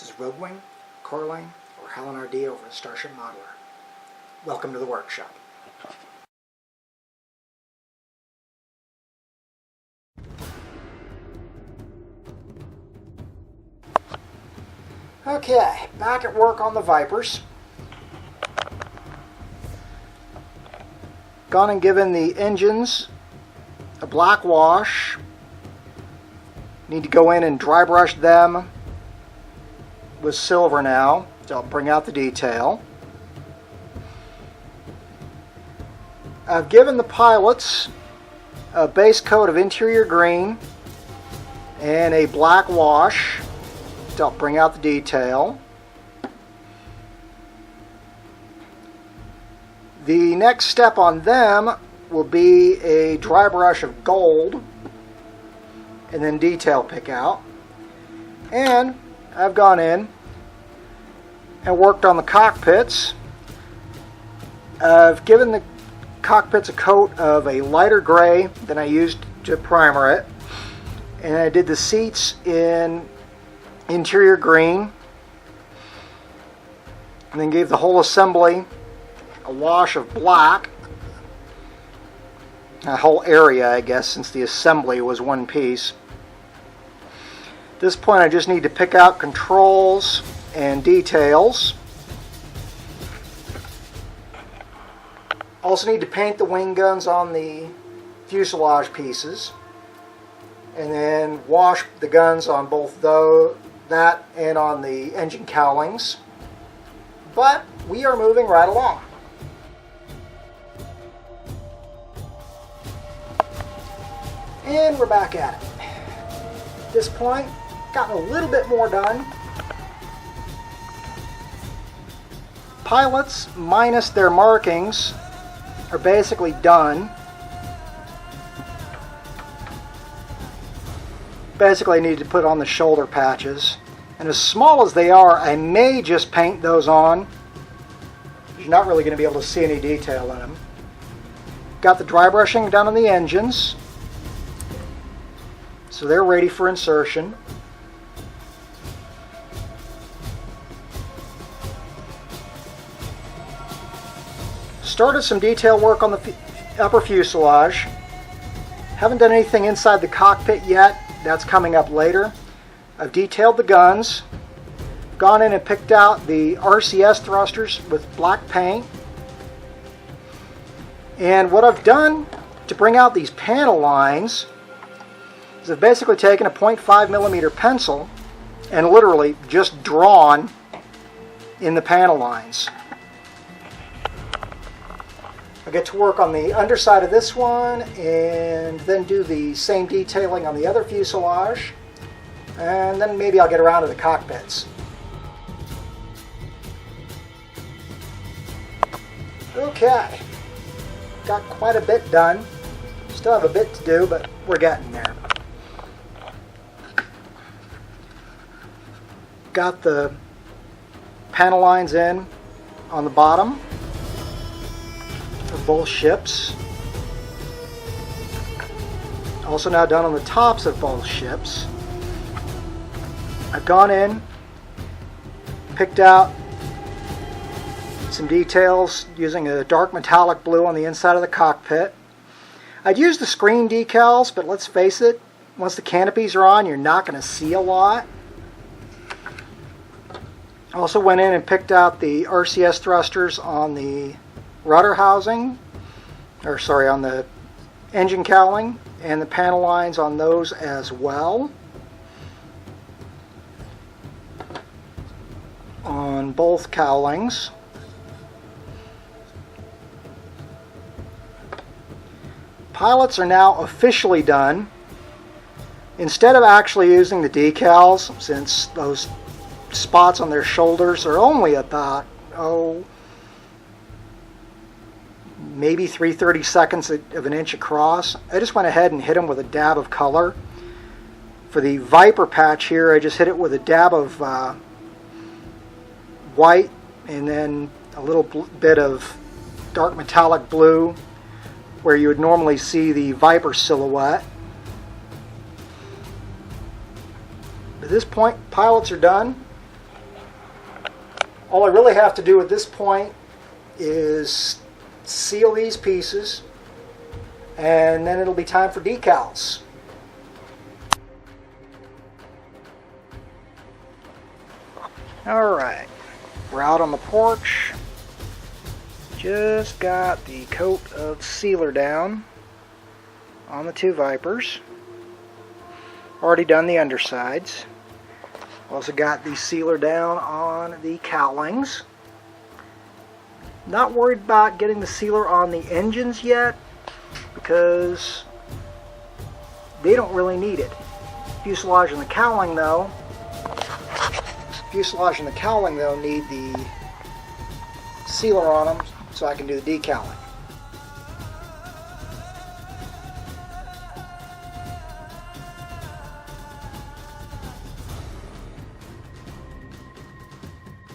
This is Rogue Wing, Coraline, or Helen RD over at Starship Modeler. Welcome to the workshop. Okay, back at work on the Vipers. Gone and given the engines a black wash. Need to go in and dry brush them with silver now, so I'll bring out the detail. I've given the pilots a base coat of interior green and a black wash, so I'll bring out the detail. The next step on them will be a dry brush of gold and then detail pick out. And I've gone in and worked on the cockpits. I've given the cockpits a coat of a lighter gray than I used to primer it. And I did the seats in interior green. And then gave the whole assembly a wash of black. A whole area, I guess, since the assembly was one piece. At this point I just need to pick out controls and details. Also need to paint the wing guns on the fuselage pieces. And then wash the guns on both that and on the engine cowlings. But we are moving right along. And we're back at it. At this point, gotten a little bit more done. Pilots, minus their markings, are basically done. Basically, I need to put on the shoulder patches. And as small as they are, I may just paint those on. You're not really going to be able to see any detail in them. Got the dry brushing done on the engines. So they're ready for insertion. Started some detail work on the upper fuselage. Haven't done anything inside the cockpit yet. That's coming up later. I've detailed the guns. Gone in and picked out the RCS thrusters with black paint. And what I've done to bring out these panel lines is I've basically taken a 0.5mm pencil and literally just drawn in the panel lines. I'll get to work on the underside of this one and then do the same detailing on the other fuselage, and then maybe I'll get around to the cockpits. Okay, got quite a bit done. Still have a bit to do, but we're getting there. Got the panel lines in on the bottom of both ships. Also now done on the tops of both ships. I've gone in, picked out some details using a dark metallic blue on the inside of the cockpit. I'd use the screen decals, but let's face it, once the canopies are on, you're not going to see a lot. Also went in and picked out the RCS thrusters on the rudder housing, on the engine cowling, and the panel lines on those as well. On both cowlings. Pilots are now officially done. Instead of actually using the decals, since those spots on their shoulders are only about, maybe 3/32 of an inch across, I just went ahead and hit them with a dab of color. For the Viper patch here, I just hit it with a dab of white and then a little bit of dark metallic blue where you would normally see the Viper silhouette. At this point, pilots are done. All I really have to do at this point is seal these pieces, and then it'll be time for decals. Alright, we're out on the porch. Just got the coat of sealer down on the two Vipers. Already done the undersides. Also got the sealer down on the cowlings. Not worried about getting the sealer on the engines yet, because they don't really need it. Fuselage and the cowling though need the sealer on them so I can do the decaling.